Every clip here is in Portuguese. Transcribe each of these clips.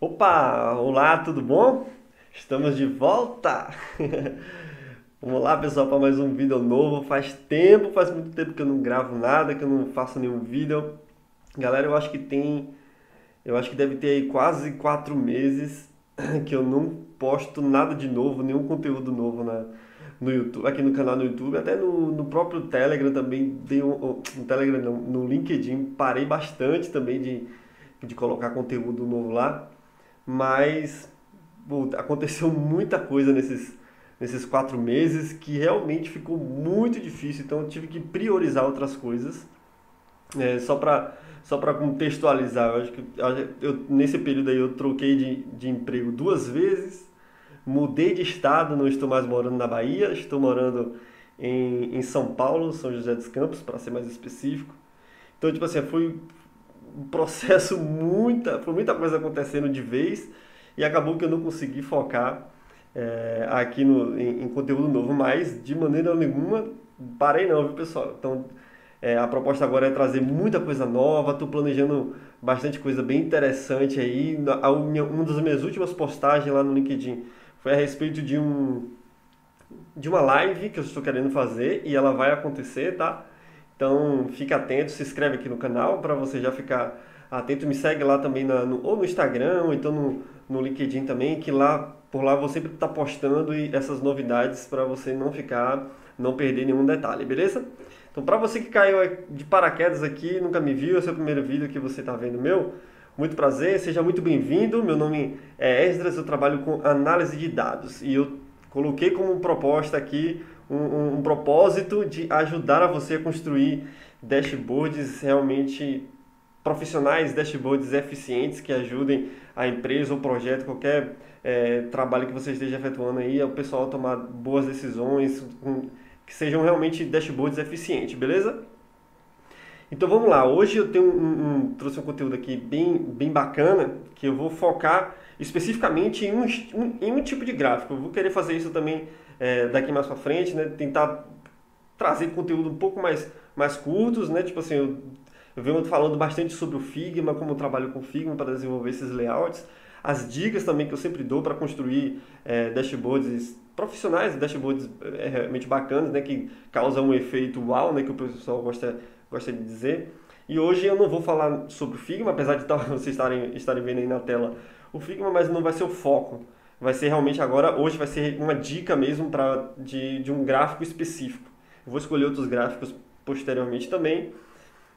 Opa, olá, tudo bom? Estamos de volta! Vamos lá, pessoal, para mais um vídeo novo. Faz muito tempo que eu não gravo nada, que eu não faço nenhum vídeo. Galera, eu acho que deve ter aí quase 4 meses que eu não posto nada de novo, nenhum conteúdo novo no YouTube, aqui no canal no YouTube, até no próprio Telegram também dei no Telegram não, no LinkedIn parei bastante também de colocar conteúdo novo lá. Mas pô, aconteceu muita coisa nesses 4 meses que realmente ficou muito difícil, então eu tive que priorizar outras coisas. Só para contextualizar, eu acho que nesse período aí eu troquei de emprego 2 vezes, mudei de estado, não estou mais morando na Bahia, estou morando em São Paulo, São José dos Campos, para ser mais específico. Então, tipo assim, foi um processo, foi muita coisa acontecendo de vez e acabou que eu não consegui focar aqui em conteúdo novo, mas de maneira nenhuma parei não, viu pessoal? Então a proposta agora é trazer muita coisa nova, estou planejando bastante coisa bem interessante aí. Uma das minhas últimas postagens lá no LinkedIn foi a respeito de uma live que eu estou querendo fazer e ela vai acontecer, tá? Então fica atento, se inscreve aqui no canal para você já ficar atento. Me segue lá também ou no Instagram ou então no LinkedIn também, que por lá eu vou sempre estar postando essas novidades para você não perder nenhum detalhe, beleza? Então para você que caiu de paraquedas aqui, nunca me viu, esse é o primeiro vídeo que você está vendo meu, muito prazer, seja muito bem-vindo. Meu nome é Esdras, eu trabalho com análise de dados e eu coloquei como proposta aqui um propósito de ajudar a você a construir dashboards realmente profissionais, dashboards eficientes que ajudem a empresa ou projeto, qualquer trabalho que você esteja efetuando aí, o pessoal a tomar boas decisões, que sejam realmente dashboards eficientes, beleza? Então vamos lá, hoje eu trouxe um conteúdo aqui bem bacana, que eu vou focar especificamente em um tipo de gráfico. Eu vou querer fazer isso também daqui mais para frente, né? Tentar trazer conteúdo um pouco mais curtos, né? Tipo assim, eu venho falando bastante sobre o Figma, como eu trabalho com Figma para desenvolver esses layouts, as dicas também que eu sempre dou para construir dashboards profissionais, dashboards realmente bacanas, né? Que causam um efeito uau, né? Que o pessoal gosta de dizer. E hoje eu não vou falar sobre o Figma, apesar de vocês estarem vendo aí na tela o Figma, mas não vai ser o foco. Vai ser realmente agora, hoje vai ser uma dica mesmo de um gráfico específico. Eu vou escolher outros gráficos posteriormente também,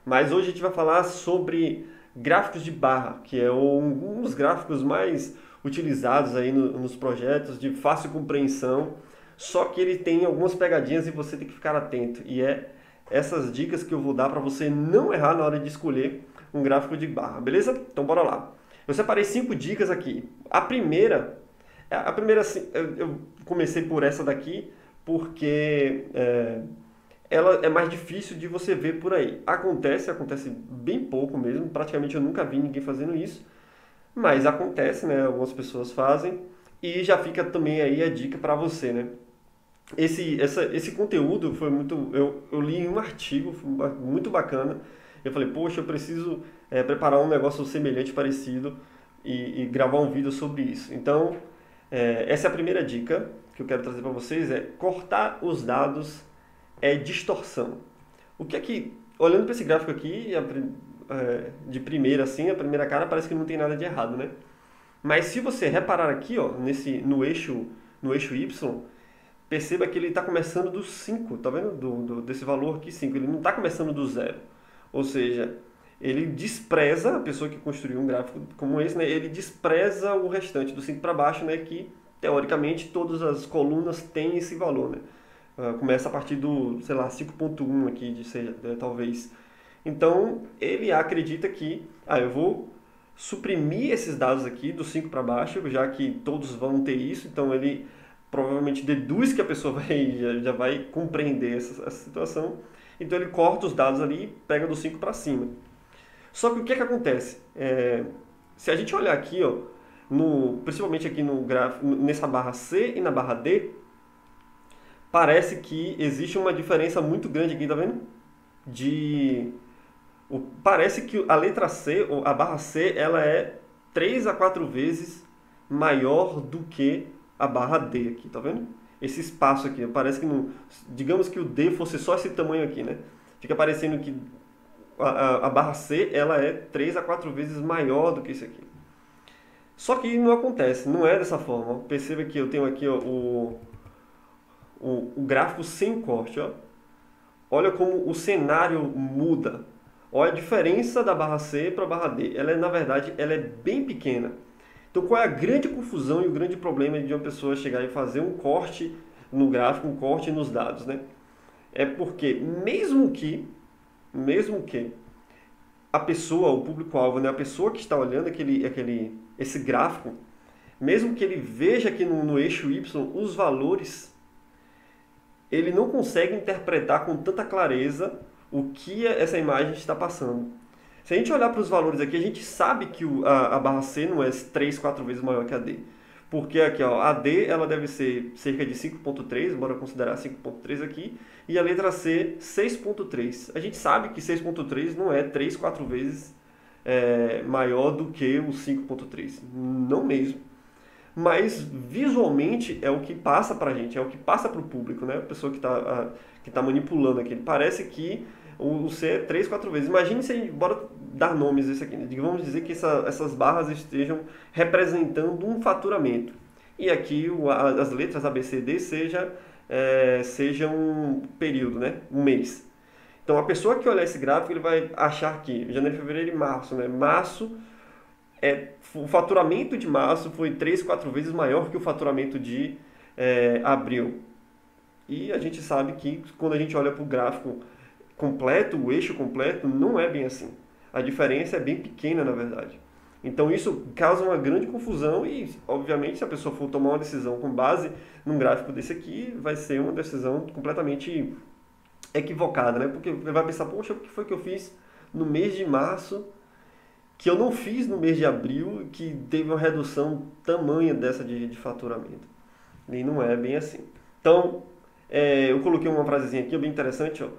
mas hoje a gente vai falar sobre gráficos de barra, que é um dos gráficos mais utilizados aí nos projetos, de fácil compreensão, só que ele tem algumas pegadinhas e você tem que ficar atento. E é essas dicas que eu vou dar para você não errar na hora de escolher um gráfico de barra, beleza? Então bora lá. Eu separei 5 dicas aqui. A primeira assim, eu comecei por essa daqui porque ela é mais difícil de você ver por aí. Acontece bem pouco mesmo, praticamente eu nunca vi ninguém fazendo isso, mas acontece, né? Algumas pessoas fazem e já fica também aí a dica para você, né? Esse conteúdo foi muito. Eu li em um artigo muito bacana. Eu falei, poxa, eu preciso preparar um negócio semelhante, parecido e gravar um vídeo sobre isso. Então, essa é a primeira dica que eu quero trazer para vocês: é cortar os dados é distorção. O que é que, olhando para esse gráfico aqui, de primeira assim, a primeira cara parece que não tem nada de errado, né? Mas se você reparar aqui, ó, no eixo Y, perceba que ele está começando do 5, tá vendo? Desse valor aqui 5, ele não está começando do zero. Ou seja, ele despreza, a pessoa que construiu um gráfico como esse, né, ele despreza o restante do 5 para baixo, né, que teoricamente todas as colunas têm esse valor, né? Começa a partir do, sei lá, 5.1 aqui, talvez. Então, ele acredita que, eu vou suprimir esses dados aqui do 5 para baixo, já que todos vão ter isso, então ele provavelmente deduz que a pessoa já vai compreender essa situação. Então ele corta os dados ali e pega do 5 para cima. Só que o que acontece? Se a gente olhar aqui, ó, principalmente aqui no gráfico, nessa barra C e na barra D, parece que existe uma diferença muito grande aqui, tá vendo? Parece que a letra C, ou a barra C, ela é 3 a 4 vezes maior do que a barra D aqui, tá vendo? Esse espaço aqui, parece que, digamos que o D fosse só esse tamanho aqui, né? Fica parecendo que a barra C, ela é 3 a 4 vezes maior do que isso aqui. Só que não acontece, não é dessa forma. Perceba que eu tenho aqui ó, o gráfico sem corte, ó. Olha como o cenário muda. Olha a diferença da barra C para a barra D. Ela, na verdade, ela é bem pequena. Então, qual é a grande confusão e o grande problema de uma pessoa chegar e fazer um corte no gráfico, um corte nos dados, né? É porque, mesmo que a pessoa, o público-alvo, né, a pessoa que está olhando esse gráfico, mesmo que ele veja aqui no eixo Y os valores, ele não consegue interpretar com tanta clareza o que essa imagem está passando. Se a gente olhar para os valores aqui, a gente sabe que a barra C não é 3, 4 vezes maior que a D. Porque aqui, ó, a D ela deve ser cerca de 5.3, bora considerar 5.3 aqui, e a letra C, 6.3. A gente sabe que 6.3 não é 3, 4 vezes maior do que o 5.3. Não mesmo. Mas visualmente é o que passa para a gente, é o que passa para o público, né? A pessoa que tá manipulando aqui. Parece que o C é 3, 4 vezes. Imagine se a gente, bora dar nomes a isso aqui, né? Vamos dizer que essas barras estejam representando um faturamento. E aqui as letras A, B, C, D sejam um período, né? Um mês. Então a pessoa que olhar esse gráfico, ele vai achar que janeiro, fevereiro e março, né? O faturamento de março foi 3, 4 vezes maior que o faturamento de abril. E a gente sabe que quando a gente olha para o gráfico completo, o eixo completo, não é bem assim. A diferença é bem pequena, na verdade. Então isso causa uma grande confusão e, obviamente, se a pessoa for tomar uma decisão com base num gráfico desse aqui, vai ser uma decisão completamente equivocada, né? Porque ele vai pensar, poxa, o que foi que eu fiz no mês de março que eu não fiz no mês de abril, que teve uma redução tamanha dessa de faturamento. E não é bem assim. Então, eu coloquei uma frasezinha aqui, bem interessante. Ó.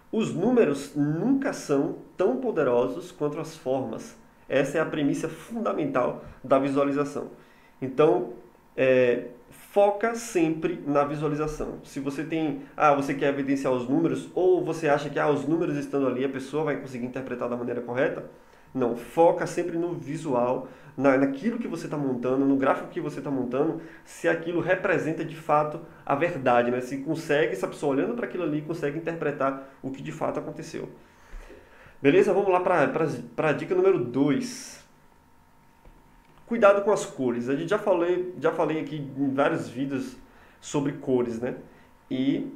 Os números nunca são tão poderosos quanto as formas. Essa é a premissa fundamental da visualização. Então, foca sempre na visualização. Se você você quer evidenciar os números, ou você acha que os números estando ali, a pessoa vai conseguir interpretar da maneira correta, não, foca sempre no visual, naquilo que você está montando, no gráfico que você está montando, se aquilo representa de fato a verdade, né? Se a pessoa olhando para aquilo ali, consegue interpretar o que de fato aconteceu. Beleza? Vamos lá para a dica número 2. Cuidado com as cores. A gente já falei aqui em vários vídeos sobre cores, né? E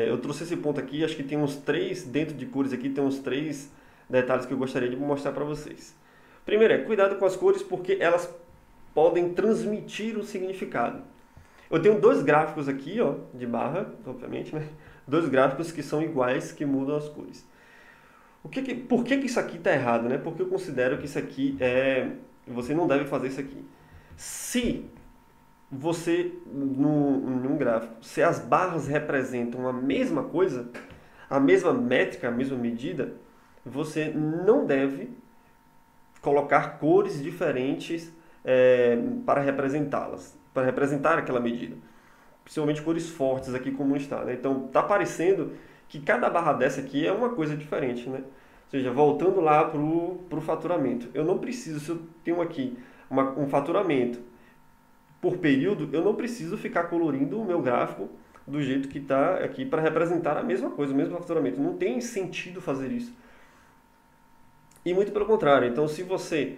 eu trouxe esse ponto aqui, acho que tem uns 3, dentro de cores aqui, tem uns 3 detalhes que eu gostaria de mostrar para vocês. Primeiro cuidado com as cores porque elas podem transmitir um significado. Eu tenho 2 gráficos aqui, ó, de barra, obviamente, né? 2 gráficos que são iguais, que mudam as cores. Por que isso aqui está errado, né? Porque eu considero que isso aqui você não deve fazer isso aqui. Se você, num gráfico, se as barras representam a mesma coisa, a mesma métrica, a mesma medida, você não deve colocar cores diferentes para representá-las, para representar aquela medida. Principalmente cores fortes aqui como está, né? Então está parecendo que cada barra dessa aqui é uma coisa diferente, né? Ou seja, voltando lá para o faturamento. Eu não preciso, se eu tenho aqui um faturamento por período, eu não preciso ficar colorindo o meu gráfico do jeito que está aqui para representar a mesma coisa, o mesmo faturamento. Não tem sentido fazer isso. E muito pelo contrário. Então, se você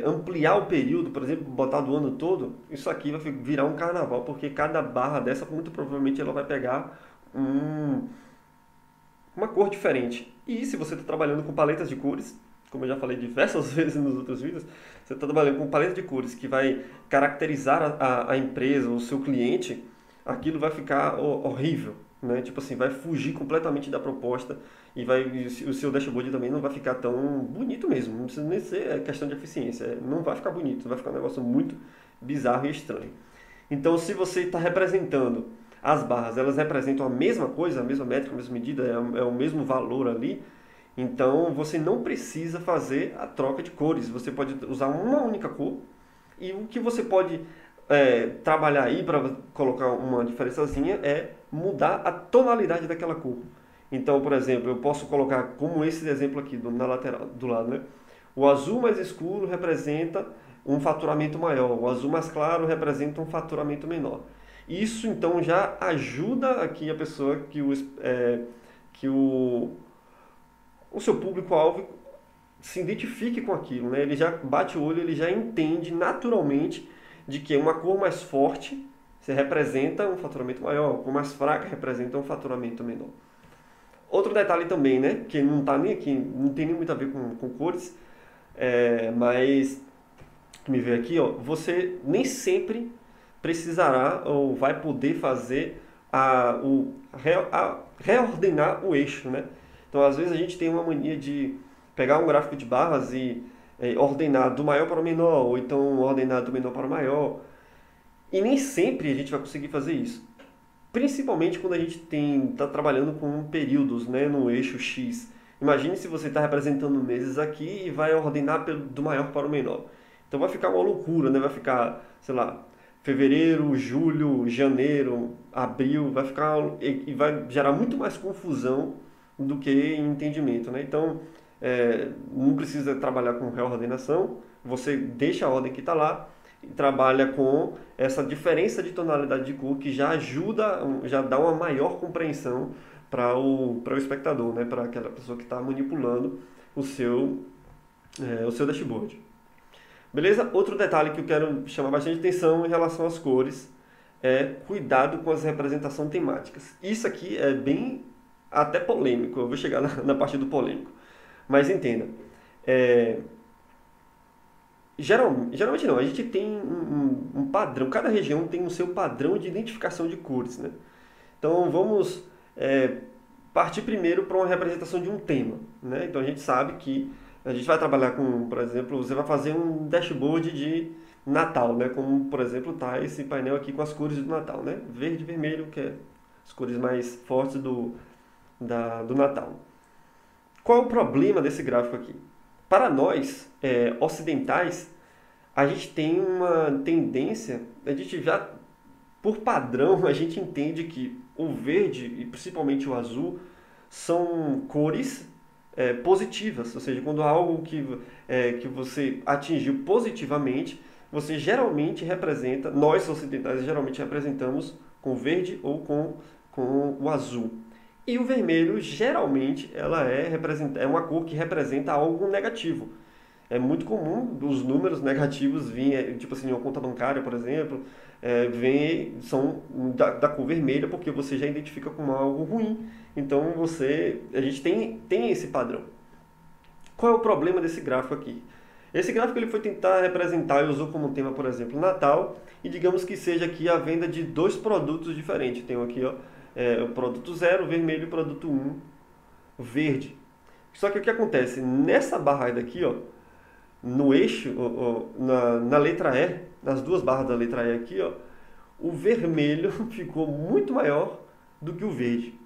ampliar o período, por exemplo, botar do ano todo, isso aqui vai virar um carnaval, porque cada barra dessa, muito provavelmente, ela vai pegar uma cor diferente. E se você está trabalhando com paletas de cores, como eu já falei diversas vezes nos outros vídeos, você está trabalhando com paleta de cores que vai caracterizar a empresa, o seu cliente, aquilo vai ficar horrível, né? Tipo assim, vai fugir completamente da proposta e o seu dashboard também não vai ficar tão bonito mesmo. Não precisa nem ser questão de eficiência, não vai ficar bonito, vai ficar um negócio muito bizarro e estranho. Então, se você está representando as barras, elas representam a mesma coisa, a mesma métrica, a mesma medida, é o mesmo valor ali, Então você não precisa fazer a troca de cores, você pode usar uma única cor e o que você pode trabalhar aí para colocar uma diferençazinha é mudar a tonalidade daquela cor. Então, por exemplo, eu posso colocar como esse exemplo aqui na lateral, do lado, né? O azul mais escuro representa um faturamento maior, o azul mais claro representa um faturamento menor. Isso então já ajuda aqui a pessoa que o seu público-alvo se identifique com aquilo, né? Ele já bate o olho, ele já entende naturalmente de que uma cor mais forte se representa um faturamento maior, a cor mais fraca representa um faturamento menor. Outro detalhe também, né, que não está nem aqui, não tem nem muito a ver com cores, mas me veio aqui, ó, você nem sempre precisará ou vai poder fazer reordenar o eixo, né? Então, às vezes a gente tem uma mania de pegar um gráfico de barras e ordenar do maior para o menor, ou então ordenar do menor para o maior. E nem sempre a gente vai conseguir fazer isso. Principalmente quando a gente está trabalhando com períodos, né, no eixo X. Imagine se você está representando meses aqui e vai ordenar do maior para o menor. Então vai ficar uma loucura, né? Vai ficar, sei lá, fevereiro, julho, janeiro, abril, vai ficar e vai gerar muito mais confusão do que entendimento, né? Então, não precisa trabalhar com reordenação, você deixa a ordem que está lá e trabalha com essa diferença de tonalidade de cor que já ajuda, já dá uma maior compreensão para o espectador, né? Para aquela pessoa que está manipulando o seu dashboard. Beleza? Outro detalhe que eu quero chamar bastante atenção em relação às cores é cuidado com as representações temáticas. Isso aqui é bem até polêmico, eu vou chegar na parte do polêmico. Mas entenda, é, geralmente não, a gente tem um padrão, cada região tem o seu padrão de identificação de cores, né? Então vamos partir primeiro para uma representação de um tema, né? Então a gente sabe que a gente vai trabalhar com, por exemplo, você vai fazer um dashboard de Natal, né? Como, por exemplo, tá esse painel aqui com as cores do Natal, né? Verde e vermelho, que é as cores mais fortes do Natal. Qual é o problema desse gráfico aqui? Para nós, ocidentais, a gente tem uma tendência, a gente já, por padrão, a gente entende que o verde e principalmente o azul são cores positivas, ou seja, quando há algo que você atingiu positivamente, você geralmente representa, nós ocidentais geralmente representamos com verde ou com o azul. E o vermelho, geralmente, ela é uma cor que representa algo negativo. É muito comum os números negativos virem, tipo assim, uma conta bancária, por exemplo, são da cor vermelha, porque você já identifica como algo ruim. Então, a gente tem esse padrão. Qual é o problema desse gráfico aqui? Esse gráfico ele foi tentar representar e usou como tema, por exemplo, Natal, e digamos que seja aqui a venda de dois produtos diferentes. Tem aqui, ó, o produto 0, vermelho, e o produto 1, verde. Só que o que acontece? Nessa barra daqui, ó, no eixo, na letra E, nas duas barras da letra E aqui, ó, o vermelho ficou muito maior do que o verde.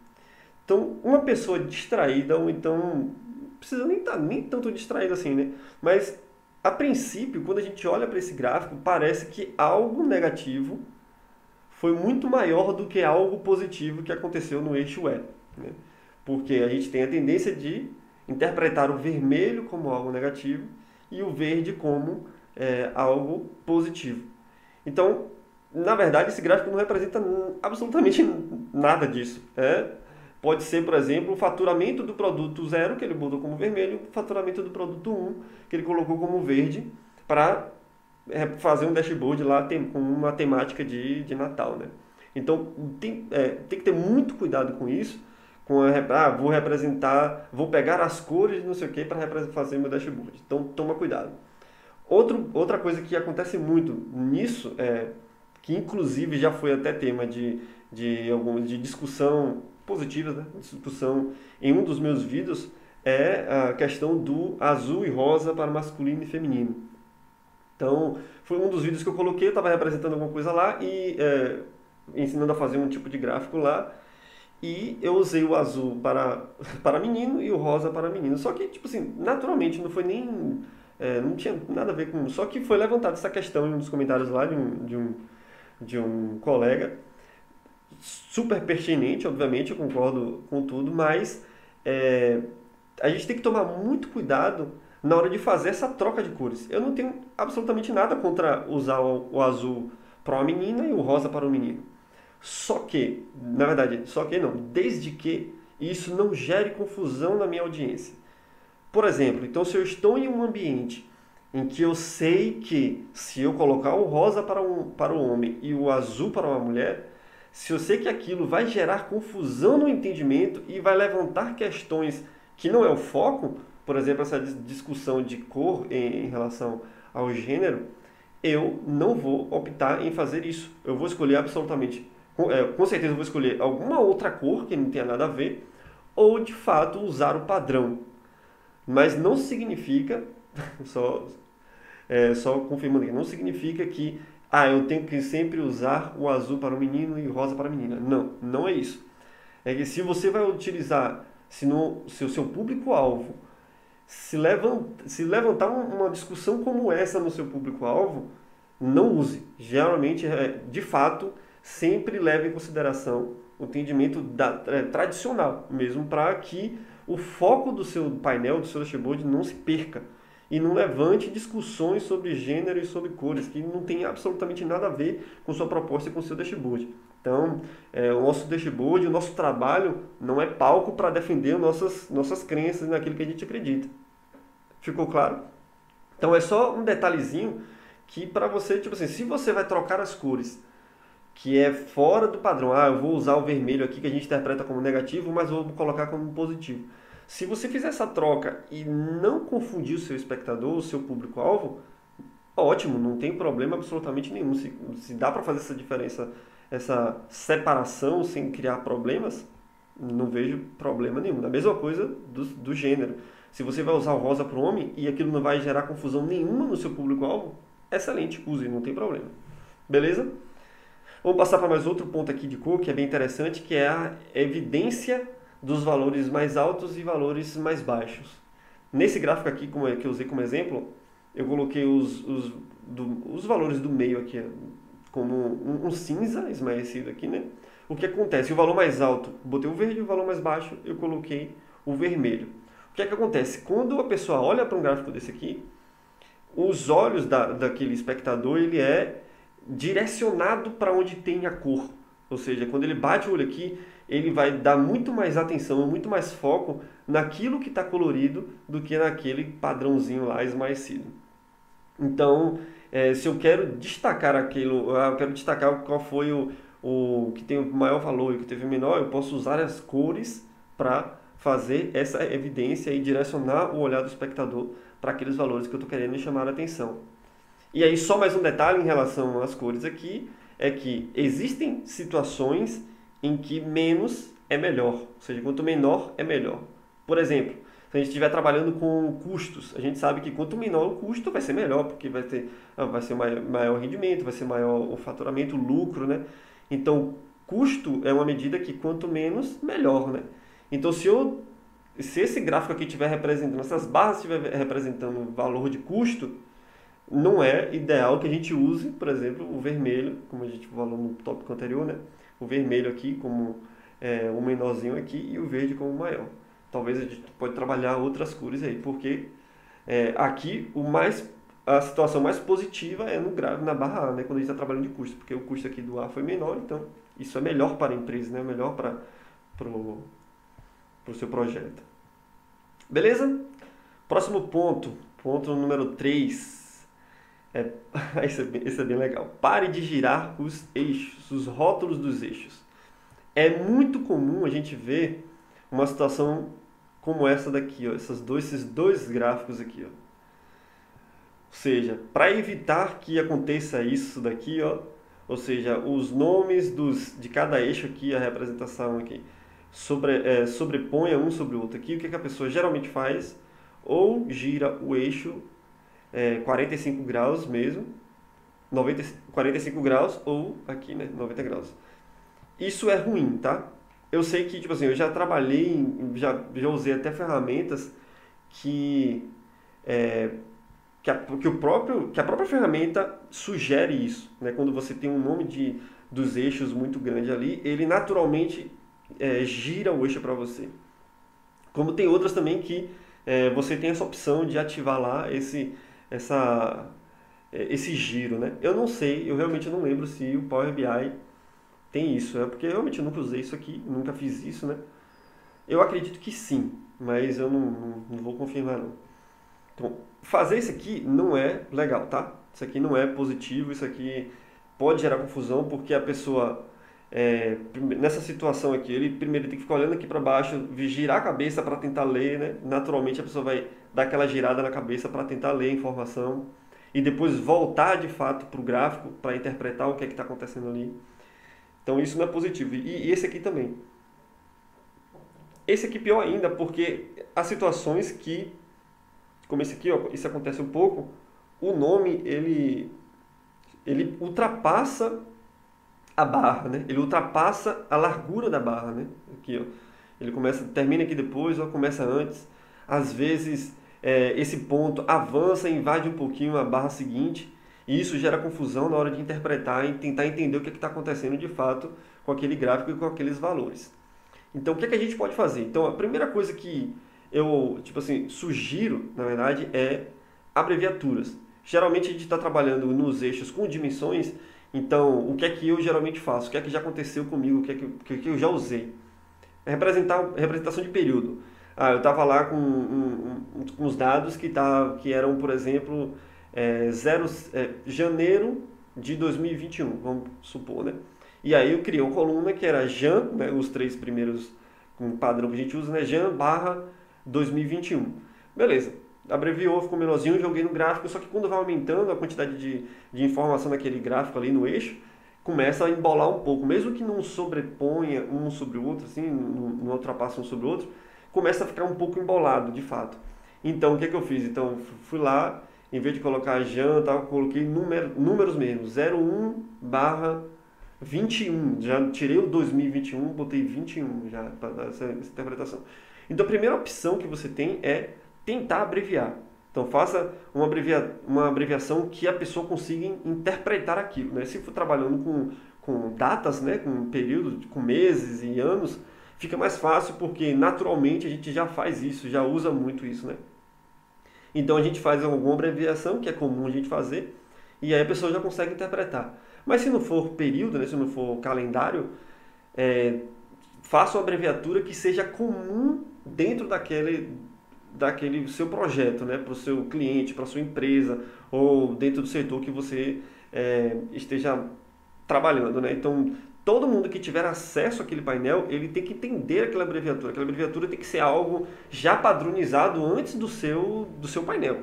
Então, uma pessoa distraída, ou então, não precisa nem estar nem tanto distraída assim, né? Mas, a princípio, quando a gente olha para esse gráfico, parece que algo negativo foi muito maior do que algo positivo que aconteceu no eixo E, né? Porque a gente tem a tendência de interpretar o vermelho como algo negativo e o verde como algo positivo. Então, na verdade, esse gráfico não representa absolutamente nada disso. Pode ser, por exemplo, o faturamento do produto 0, que ele botou como vermelho, o faturamento do produto 1, que ele colocou como verde, para fazer um dashboard lá com uma temática de Natal, né? Então tem que ter muito cuidado com isso, vou pegar as cores não sei o que para fazer meu dashboard. Então toma cuidado. Outra coisa que acontece muito nisso, que inclusive já foi até tema de discussão positiva, né? Discussão em um dos meus vídeos, é a questão do azul e rosa para masculino e feminino. Então, foi um dos vídeos que eu coloquei, eu estava representando alguma coisa lá e ensinando a fazer um tipo de gráfico lá. E eu usei o azul para menino e o rosa para menino. Só que, tipo assim, naturalmente, não foi nem. Não tinha nada a ver com. Só que foi levantada essa questão em um dos comentários lá de um colega. Super pertinente, obviamente, eu concordo com tudo, mas é, a gente tem que tomar muito cuidado na hora de fazer essa troca de cores. Eu não tenho absolutamente nada contra usar o azul para uma menina e o rosa para um menino. Só que, na verdade, só que não, desde que isso não gere confusão na minha audiência. Por exemplo, então se eu estou em um ambiente em que eu sei que se eu colocar o rosa para o homem e o azul para uma mulher, se eu sei que aquilo vai gerar confusão no entendimento e vai levantar questões que não é o foco, por exemplo, essa discussão de cor em relação ao gênero, eu não vou optar em fazer isso. Eu vou escolher absolutamente, com certeza eu vou escolher alguma outra cor que não tenha nada a ver, ou de fato usar o padrão. Mas não significa, só, só confirmando aqui, não significa que eu tenho que sempre usar o azul para o menino e o rosa para a menina. Não, não é isso. É que se você vai utilizar, se o seu público-alvo se levantar uma discussão como essa no seu público-alvo, não use. Geralmente, de fato, sempre leve em consideração o entendimento tradicional, mesmo para que o foco do seu painel, do seu dashboard, não se perca e não levante discussões sobre gênero e sobre cores, que não tem absolutamente nada a ver com sua proposta e com o seu dashboard. Então, o nosso dashboard, o nosso trabalho não é palco para defender nossas crenças naquilo que a gente acredita. Ficou claro? Então é só um detalhezinho que para você, tipo assim, se você vai trocar as cores, que é fora do padrão, eu vou usar o vermelho aqui que a gente interpreta como negativo, mas vou colocar como positivo. Se você fizer essa troca e não confundir o seu espectador, o seu público-alvo, ótimo, não tem problema absolutamente nenhum. Se dá para fazer essa diferença, essa separação sem criar problemas, não vejo problema nenhum. A mesma coisa do gênero. Se você vai usar o rosa para o homem e aquilo não vai gerar confusão nenhuma no seu público-alvo, excelente, use, não tem problema. Beleza? Vamos passar para mais outro ponto aqui de cor, que é bem interessante, que é a evidência dos valores mais altos e valores mais baixos. Nesse gráfico aqui, que eu usei como exemplo, eu coloquei os valores do meio aqui, como um cinza esmaecido aqui, né? O que acontece? O valor mais alto, botei o verde, o valor mais baixo, eu coloquei o vermelho. O que é que acontece? Quando a pessoa olha para um gráfico desse aqui, os olhos daquele espectador, ele é direcionado para onde tem a cor. Ou seja, quando ele bate o olho aqui, ele vai dar muito mais atenção, muito mais foco naquilo que está colorido do que naquele padrãozinho lá esmaecido. Então, se eu quero destacar aquilo, eu quero destacar qual foi o que tem o maior valor e o que teve o menor, eu posso usar as cores para fazer essa evidência e direcionar o olhar do espectador para aqueles valores que eu estou querendo chamar a atenção. E aí, só mais um detalhe em relação às cores aqui, é que existem situações em que menos é melhor, ou seja, quanto menor é melhor. Por exemplo, se a gente estiver trabalhando com custos, a gente sabe que quanto menor o custo vai ser melhor, porque vai ser maior rendimento, vai ser maior o faturamento, o lucro, né? Então, custo é uma medida que quanto menos, melhor, né? Então, se esse gráfico aqui estiver representando, essas barras estiver representando o valor de custo, não é ideal que a gente use, por exemplo, o vermelho, como a gente falou no tópico anterior, né? O vermelho aqui como o menorzinho aqui e o verde como o maior. Talvez a gente pode trabalhar outras cores aí, porque aqui a situação mais positiva é na barra A, né? Quando a gente está trabalhando de custo, porque o custo aqui do A foi menor, então isso é melhor para a empresa, né? Melhor para o seu projeto. Beleza? Próximo ponto número 3. Esse é bem legal. Pare de girar os eixos, os rótulos dos eixos. É muito comum a gente ver uma situação como essa daqui, ó, esses dois gráficos aqui, ó. Ou seja, para evitar que aconteça isso daqui, ó, ou seja, os nomes de cada eixo aqui, a representação aqui, sobreponha um sobre o outro aqui, o que a pessoa geralmente faz? Ou gira o eixo 45 graus mesmo, 45 graus ou aqui, né, 90 graus. Isso é ruim, tá? eu sei que, tipo assim, eu já trabalhei, já usei até ferramentas que, é, que a própria ferramenta sugere isso, né? Quando você tem um nome dos eixos muito grande ali, ele naturalmente gira o eixo para você. Como tem outras também que você tem essa opção de ativar lá essa, esse giro, né? Eu não sei, eu realmente não lembro se o Power BI tem isso, né? Porque eu realmente nunca usei isso aqui, nunca fiz isso, né? Eu acredito que sim, mas eu não vou confirmar não. Então, fazer isso aqui não é legal, tá? Isso aqui não é positivo, isso aqui pode gerar confusão porque a pessoa, nessa situação aqui, ele primeiro tem que ficar olhando aqui para baixo, girar a cabeça para tentar ler, né? Naturalmente a pessoa vai dar aquela girada na cabeça para tentar ler a informação e depois voltar de fato para o gráfico para interpretar o que é que está acontecendo ali. Então isso não é positivo. E esse aqui também. Esse aqui pior ainda, porque há situações que, como esse aqui, ó, isso acontece um pouco, o nome ele ultrapassa a barra, né? Ele ultrapassa a largura da barra, né? Aqui, ó. Ele começa, termina aqui depois ou começa antes. Às vezes esse ponto avança e invade um pouquinho a barra seguinte, e isso gera confusão na hora de interpretar e tentar entender o que está acontecendo de fato com aquele gráfico e com aqueles valores. Então, o que é que a gente pode fazer? Então, a primeira coisa que eu, tipo assim, sugiro, na verdade, é abreviaturas. Geralmente a gente está trabalhando nos eixos com dimensões, então o que é que eu geralmente faço? O que é que já aconteceu comigo? O que é que eu já usei? Representação de período. Ah, eu estava lá com os dados que eram, por exemplo, janeiro de 2021, vamos supor, né? E aí eu criei uma coluna que era Jan, né, os três primeiros com padrão que a gente usa, né, Jan barra 2021. Beleza, abreviou, ficou menorzinho, joguei no gráfico, só que quando vai aumentando a quantidade de informação naquele gráfico ali no eixo, começa a embolar um pouco, mesmo que não sobreponha um sobre o outro, assim, não ultrapassa um sobre o outro, começa a ficar um pouco embolado, de fato. Então, o que é que eu fiz? Então, fui lá, em vez de colocar Jan, tá, eu coloquei números mesmo, 01 barra 21, já tirei o 2021, botei 21 já para dar essa interpretação. Então a primeira opção que você tem é tentar abreviar. Então faça uma abreviação que a pessoa consiga interpretar aquilo, né? Se for trabalhando com datas, né, com períodos, com meses e anos, fica mais fácil porque naturalmente a gente já faz isso, já usa muito isso, né? Então a gente faz alguma abreviação que é comum a gente fazer e aí a pessoa já consegue interpretar. Mas se não for período, né, se não for calendário, é, faça uma abreviatura que seja comum dentro daquele seu projeto, né, para o seu cliente, para a sua empresa ou dentro do setor que você esteja trabalhando, né? Então, todo mundo que tiver acesso àquele painel, ele tem que entender aquela abreviatura. Aquela abreviatura tem que ser algo já padronizado antes do seu painel.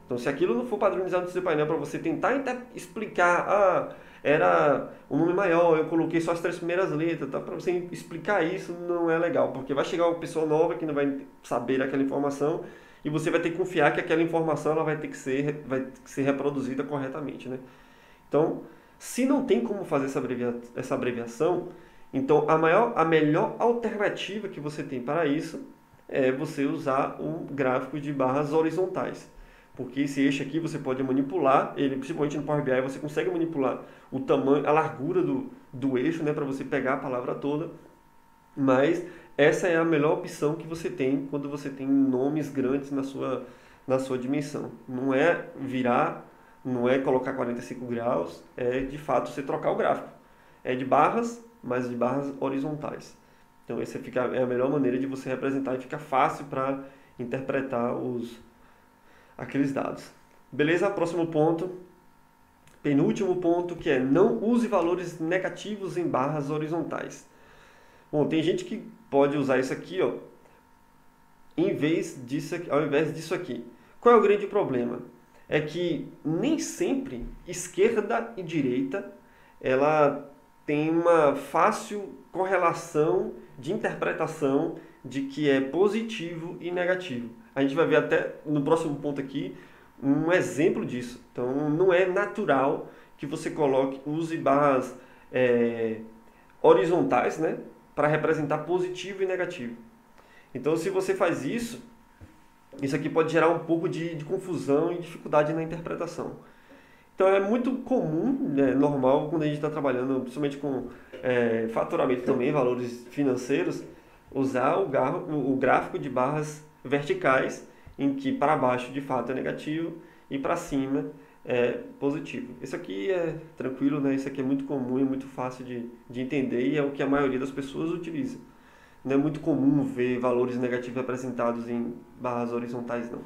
Então, se aquilo não for padronizado no seu painel para você tentar explicar, era um nome maior, eu coloquei só as três primeiras letras, tá? Para você explicar isso não é legal, porque vai chegar uma pessoa nova que não vai saber aquela informação e você vai ter que confiar que aquela informação ela vai ter que ser reproduzida corretamente, né? Então, se não tem como fazer essa abreviação, então a melhor alternativa que você tem para isso é você usar um gráfico de barras horizontais. Porque esse eixo aqui você pode manipular, ele principalmente no Power BI você consegue manipular o tamanho, a largura do eixo, né, para você pegar a palavra toda. Mas essa é a melhor opção que você tem quando você tem nomes grandes na sua dimensão. Não é virar, não é colocar 45 graus, é de fato você trocar o gráfico. É de barras, mas de barras horizontais. Então essa é a melhor maneira de você representar e fica fácil para interpretar aqueles dados. Beleza? Próximo ponto, penúltimo ponto, que é não use valores negativos em barras horizontais. Bom, tem gente que pode usar isso aqui, ó, ao invés disso aqui. Qual é o grande problema? É que nem sempre esquerda e direita ela tem uma fácil correlação de interpretação de que é positivo e negativo. A gente vai ver até no próximo ponto aqui um exemplo disso. Então não é natural que você use barras horizontais, né? para representar positivo e negativo. Então, se você faz isso, isso aqui pode gerar um pouco de confusão e dificuldade na interpretação. Então, é muito comum, normal, quando a gente está trabalhando, principalmente com faturamento também, valores financeiros, usar o gráfico de barras verticais, em que para baixo de fato é negativo e para cima é positivo. Isso aqui é tranquilo, né? Isso aqui é muito comum e muito fácil de entender e é o que a maioria das pessoas utiliza. Não é muito comum ver valores negativos representados em barras horizontais, não.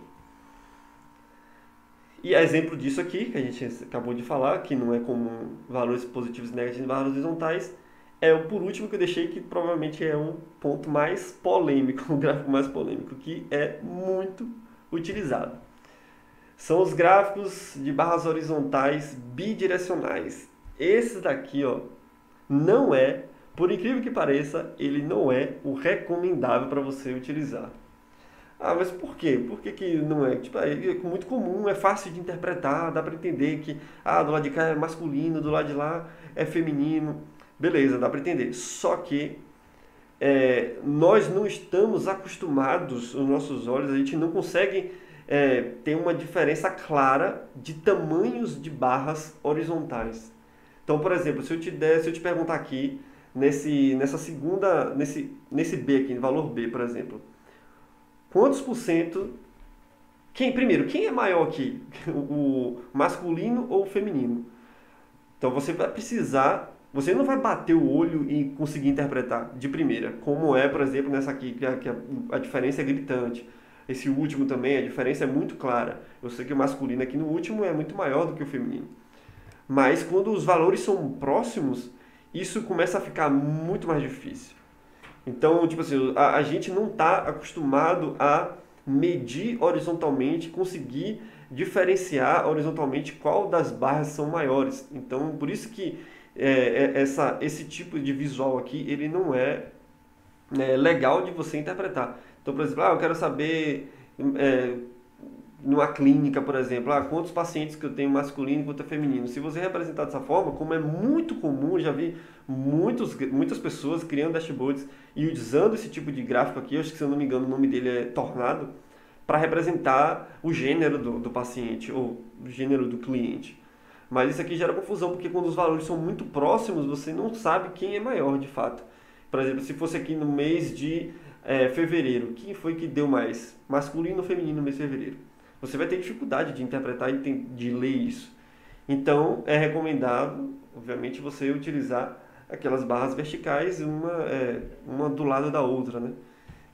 E exemplo disso aqui, que a gente acabou de falar, que não é comum valores positivos e negativos em barras horizontais, é o por último que eu deixei, que provavelmente é o ponto mais polêmico, o gráfico mais polêmico, que é muito utilizado. São os gráficos de barras horizontais bidirecionais. Esse daqui, ó, não é, por incrível que pareça, ele não é o recomendável para você utilizar. Ah, mas por quê? Por que que não é? Tipo, é muito comum, é fácil de interpretar, dá para entender que do lado de cá é masculino, do lado de lá é feminino. Beleza, dá para entender. Só que nós não estamos acostumados, os nossos olhos, a gente não consegue ter uma diferença clara de tamanhos de barras horizontais. Então, por exemplo, se eu te perguntar aqui, nesse B aqui, no valor B, por exemplo, quantos por cento, primeiro, quem é maior aqui? O masculino ou o feminino? Então você vai precisar, você não vai bater o olho e conseguir interpretar de primeira, como é, por exemplo, nessa aqui, que a diferença é gritante. Esse último também, a diferença é muito clara. Eu sei que o masculino aqui no último é muito maior do que o feminino. Mas quando os valores são próximos, isso começa a ficar muito mais difícil. Então, tipo assim, a gente não está acostumado a medir horizontalmente, conseguir diferenciar horizontalmente qual das barras são maiores. Então, por isso que esse tipo de visual aqui, ele não é legal de você interpretar. Então, por exemplo, eu quero saber, numa clínica, por exemplo, quantos pacientes que eu tenho masculino e quanto feminino. Se você representar dessa forma, como é muito comum, eu já vi muitas pessoas criando dashboards e usando esse tipo de gráfico aqui, acho que se eu não me engano o nome dele é Tornado, para representar o gênero do paciente ou o gênero do cliente. Mas isso aqui gera confusão, porque quando os valores são muito próximos, você não sabe quem é maior de fato. Por exemplo, se fosse aqui no mês de fevereiro, quem foi que deu mais? Masculino ou feminino no mês de fevereiro? Você vai ter dificuldade de interpretar e de ler isso. Então, é recomendado, obviamente, você utilizar aquelas barras verticais, uma do lado da outra, né?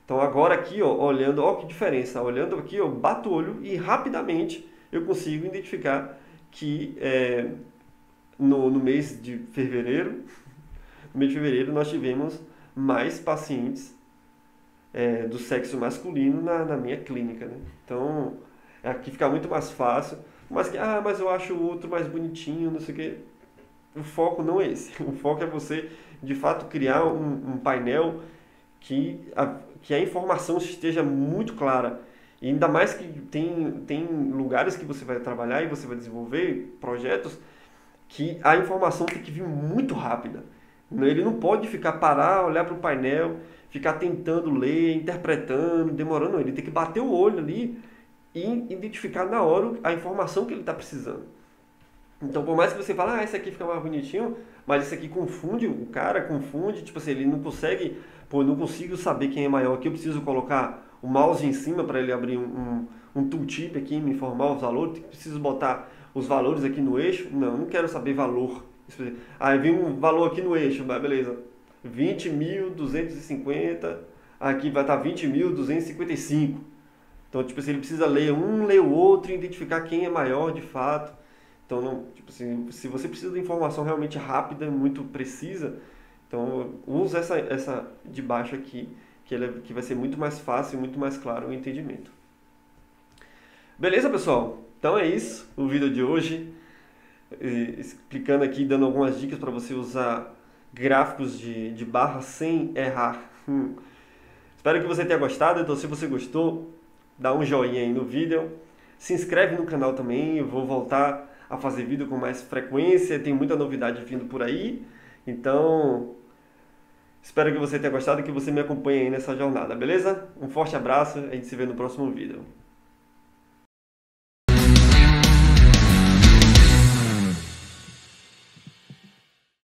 Então, agora aqui, ó, olhando, ó que diferença. Olhando aqui, eu bato o olho e rapidamente eu consigo identificar que no mês de fevereiro, nós tivemos mais pacientes do sexo masculino na minha clínica, né? Então, aqui fica muito mais fácil. Mas eu acho o outro mais bonitinho, não sei o quê. O foco não é esse. O foco é você, de fato, criar um painel que a informação esteja muito clara. E ainda mais que tem lugares que você vai trabalhar e você vai desenvolver projetos que a informação tem que vir muito rápida. Ele não pode parar, olhar para o painel, ficar tentando ler, interpretando, demorando. Não. Ele tem que bater o olho ali e identificar na hora a informação que ele está precisando. Então, por mais que você fale, esse aqui fica mais bonitinho, mas esse aqui confunde, o cara confunde, tipo assim, ele não consegue, eu não consigo saber quem é maior aqui, eu preciso colocar o mouse em cima para ele abrir um tooltip aqui, me informar os valores, preciso botar os valores aqui no eixo, não quero saber valor. Vem um valor aqui no eixo, beleza, 20.250, aqui vai estar 20.255. Então, tipo assim, ele precisa ler o outro e identificar quem é maior de fato. Então, não, tipo assim, se você precisa de informação realmente rápida, muito precisa, então usa essa de baixo aqui, que vai ser muito mais fácil e muito mais claro o entendimento. Beleza, pessoal? Então é isso, o vídeo de hoje. Explicando aqui, dando algumas dicas para você usar gráficos de barra sem errar. Espero que você tenha gostado. Então, se você gostou, dá um joinha aí no vídeo. Se inscreve no canal também. Eu vou voltar a fazer vídeo com mais frequência. Tem muita novidade vindo por aí. Então, Espero que você tenha gostado e que você me acompanhe aí nessa jornada, beleza? Um forte abraço, a gente se vê no próximo vídeo.